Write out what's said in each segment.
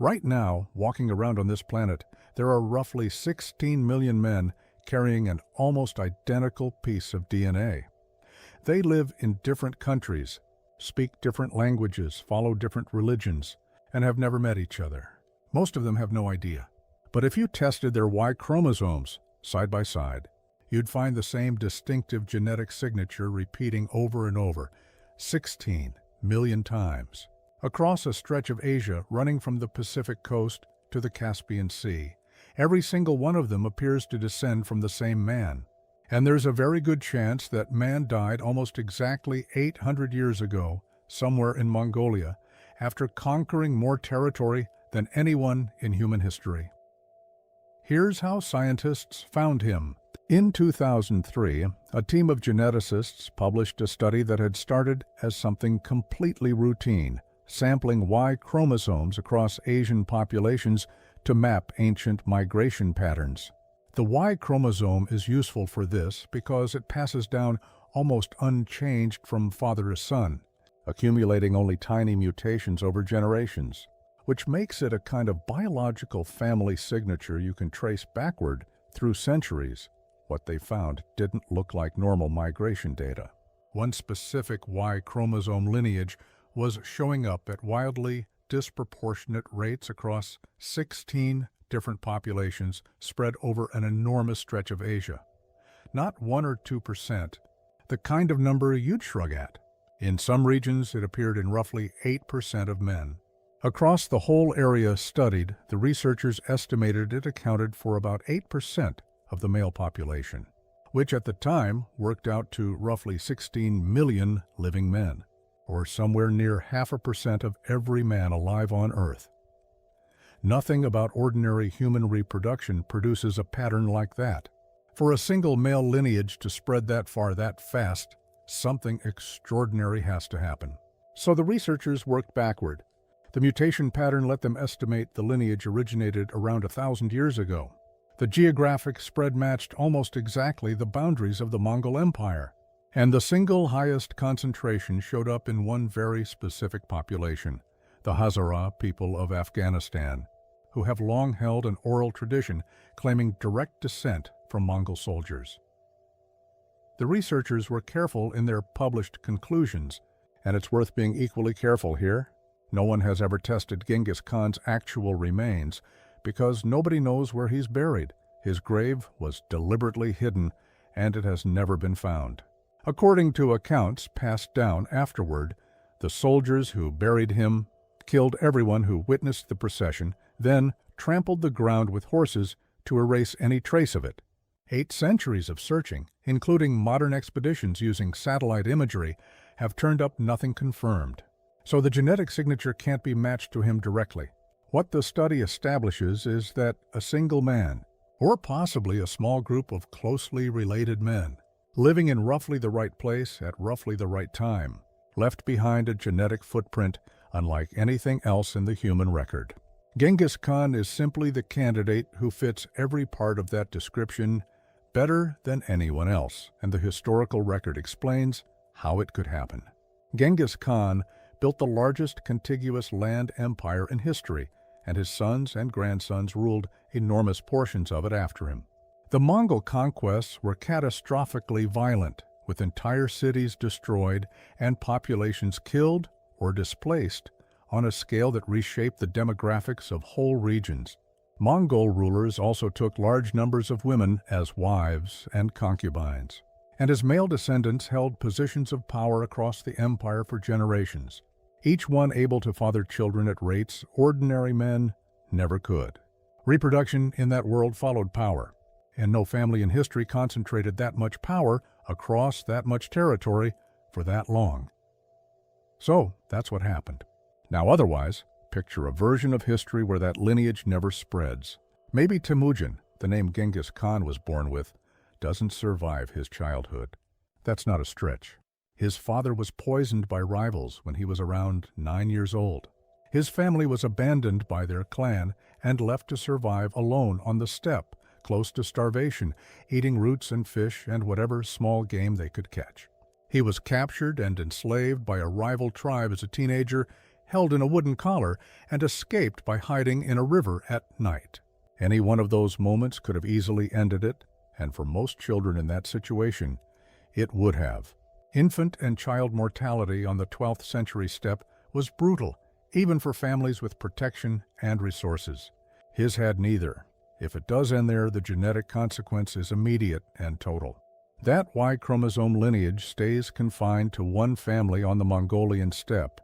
Right now, walking around on this planet, there are roughly 16 million men carrying an almost identical piece of DNA. They live in different countries, speak different languages, follow different religions, and have never met each other. Most of them have no idea. But if you tested their Y chromosomes side by side, you'd find the same distinctive genetic signature repeating over and over, 16 million times. Across a stretch of Asia running from the Pacific coast to the Caspian Sea, every single one of them appears to descend from the same man. And there's a very good chance that man died almost exactly 800 years ago, somewhere in Mongolia, after conquering more territory than anyone in human history. Here's how scientists found him. In 2003, a team of geneticists published a study that had started as something completely routine, sampling Y chromosomes across Asian populations to map ancient migration patterns. The Y chromosome is useful for this because it passes down almost unchanged from father to son, accumulating only tiny mutations over generations, which makes it a kind of biological family signature you can trace backward through centuries. What they found didn't look like normal migration data. One specific Y chromosome lineage was showing up at wildly disproportionate rates across 16 different populations spread over an enormous stretch of Asia. Not 1 or 2%, the kind of number you'd shrug at. In some regions, it appeared in roughly 8% of men. Across the whole area studied, the researchers estimated it accounted for about 8% of the male population, which at the time worked out to roughly 16 million living men, or somewhere near 0.5% of every man alive on Earth. Nothing about ordinary human reproduction produces a pattern like that. For a single male lineage to spread that far that fast, something extraordinary has to happen. So the researchers worked backward. The mutation pattern let them estimate the lineage originated around 1,000 years ago. The geographic spread matched almost exactly the boundaries of the Mongol Empire, and the single highest concentration showed up in one very specific population, the Hazara people of Afghanistan, who have long held an oral tradition claiming direct descent from Mongol soldiers. The researchers were careful in their published conclusions, and it's worth being equally careful here. No one has ever tested Genghis Khan's actual remains because nobody knows where he's buried. His grave was deliberately hidden, and it has never been found. According to accounts passed down afterward, the soldiers who buried him killed everyone who witnessed the procession, then trampled the ground with horses to erase any trace of it. 8 centuries of searching, including modern expeditions using satellite imagery, have turned up nothing confirmed. So the genetic signature can't be matched to him directly. What the study establishes is that a single man, or possibly a small group of closely related men, living in roughly the right place at roughly the right time, left behind a genetic footprint unlike anything else in the human record. Genghis Khan is simply the candidate who fits every part of that description better than anyone else, and the historical record explains how it could happen. Genghis Khan built the largest contiguous land empire in history, and his sons and grandsons ruled enormous portions of it after him. The Mongol conquests were catastrophically violent, with entire cities destroyed and populations killed or displaced on a scale that reshaped the demographics of whole regions. Mongol rulers also took large numbers of women as wives and concubines, and his male descendants held positions of power across the empire for generations, each one able to father children at rates ordinary men never could. Reproduction in that world followed power, and no family in history concentrated that much power across that much territory for that long. So that's what happened. Now otherwise, picture a version of history where that lineage never spreads. Maybe Temujin, the name Genghis Khan was born with, doesn't survive his childhood. That's not a stretch. His father was poisoned by rivals when he was around 9 years old. His family was abandoned by their clan and left to survive alone on the steppe, close to starvation, eating roots and fish and whatever small game they could catch. He was captured and enslaved by a rival tribe as a teenager held in a wooden collar, and escaped by hiding in a river at night. Any one of those moments could have easily ended it, and for most children in that situation, it would have. Infant and child mortality on the 12th century steppe was brutal, even for families with protection and resources. His had neither. If it does end there, the genetic consequence is immediate and total. That Y chromosome lineage stays confined to one family on the Mongolian steppe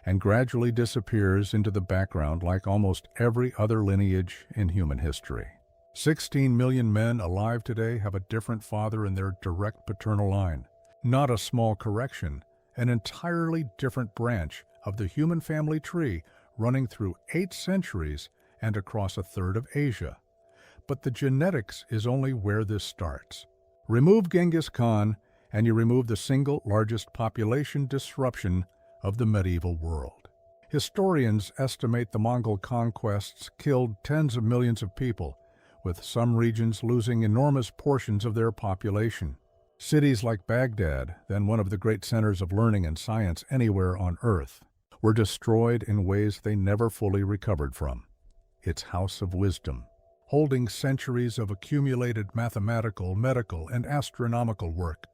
and gradually disappears into the background like almost every other lineage in human history. 16 million men alive today have a different father in their direct paternal line. Not a small correction, an entirely different branch of the human family tree running through 8 centuries and across a third of Asia. But the genetics is only where this starts. Remove Genghis Khan, and you remove the single largest population disruption of the medieval world. Historians estimate the Mongol conquests killed tens of millions of people, with some regions losing enormous portions of their population. Cities like Baghdad, then one of the great centers of learning and science anywhere on Earth, were destroyed in ways they never fully recovered from. Its house of wisdom, holding centuries of accumulated mathematical, medical, and astronomical work,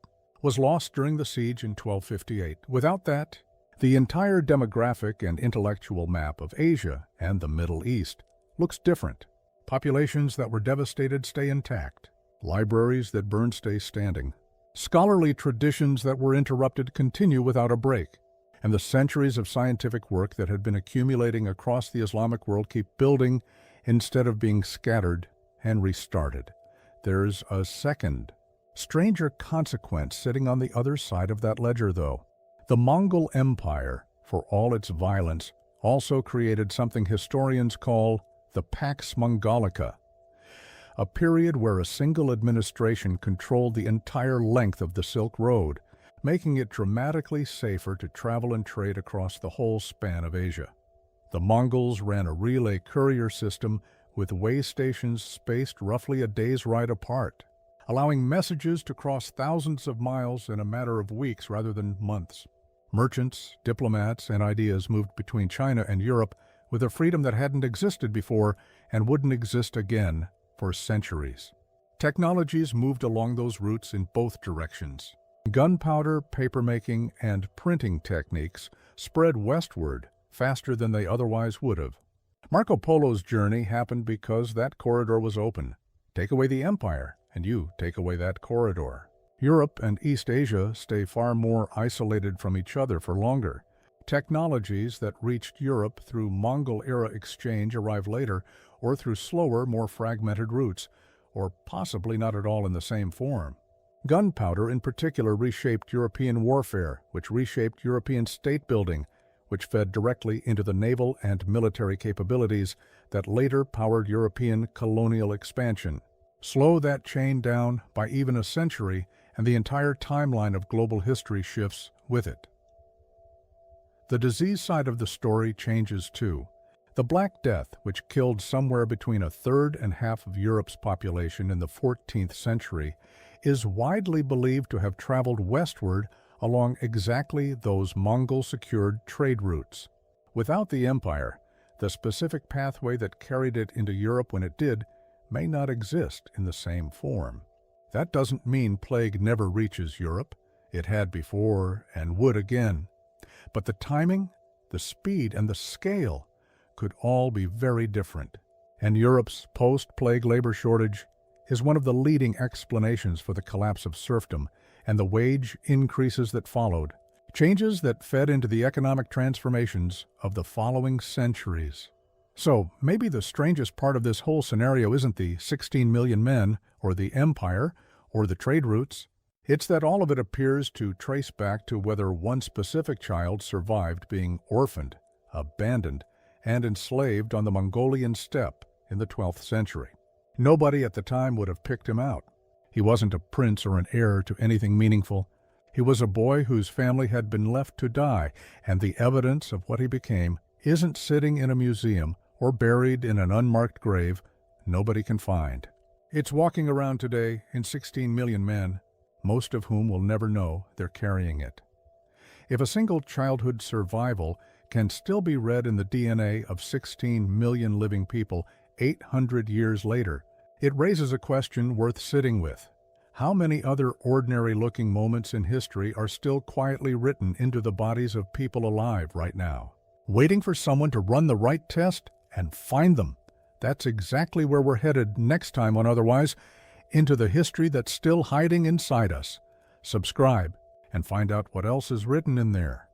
was lost during the siege in 1258. Without that, the entire demographic and intellectual map of Asia and the Middle East looks different. Populations that were devastated stay intact. Libraries that burned stay standing. Scholarly traditions that were interrupted continue without a break. And the centuries of scientific work that had been accumulating across the Islamic world keep building instead of being scattered and restarted. There's a second, stranger consequence sitting on the other side of that ledger, though. The Mongol Empire, for all its violence, also created something historians call the Pax Mongolica, a period where a single administration controlled the entire length of the Silk Road, making it dramatically safer to travel and trade across the whole span of Asia. The Mongols ran a relay courier system with way stations spaced roughly a day's ride apart, allowing messages to cross thousands of miles in a matter of weeks rather than months. Merchants, diplomats, and ideas moved between China and Europe with a freedom that hadn't existed before and wouldn't exist again for centuries. Technologies moved along those routes in both directions. Gunpowder, papermaking, and printing techniques spread westward faster than they otherwise would have. Marco Polo's journey happened because that corridor was open. Take away the empire, and you take away that corridor. Europe and East Asia stay far more isolated from each other for longer. Technologies that reached Europe through Mongol-era exchange arrive later, or through slower, more fragmented routes, or possibly not at all in the same form. Gunpowder in particular reshaped European warfare, which reshaped European state building, which fed directly into the naval and military capabilities that later powered European colonial expansion. Slow that chain down by even a century, and the entire timeline of global history shifts with it. The disease side of the story changes too. The Black Death, which killed somewhere between a third and half of Europe's population in the 14th century, is widely believed to have traveled westward along exactly those Mongol-secured trade routes. Without the empire, the specific pathway that carried it into Europe when it did may not exist in the same form. That doesn't mean plague never reaches Europe. It had before and would again. But the timing, the speed, and the scale could all be very different. And Europe's post-plague labor shortage is one of the leading explanations for the collapse of serfdom and the wage increases that followed, changes that fed into the economic transformations of the following centuries. So maybe the strangest part of this whole scenario isn't the 16 million men, or the empire, or the trade routes. It's that all of it appears to trace back to whether one specific child survived being orphaned, abandoned, and enslaved on the Mongolian steppe in the 12th century. Nobody at the time would have picked him out. He wasn't a prince or an heir to anything meaningful. He was a boy whose family had been left to die, and the evidence of what he became isn't sitting in a museum or buried in an unmarked grave nobody can find. It's walking around today in 16 million men, most of whom will never know they're carrying it. If a single childhood survival can still be read in the DNA of 16 million living people 800 years later, it raises a question worth sitting with. How many other ordinary-looking moments in history are still quietly written into the bodies of people alive right now, waiting for someone to run the right test and find them? That's exactly where we're headed next time on Otherwise, into the history that's still hiding inside us. Subscribe and find out what else is written in there.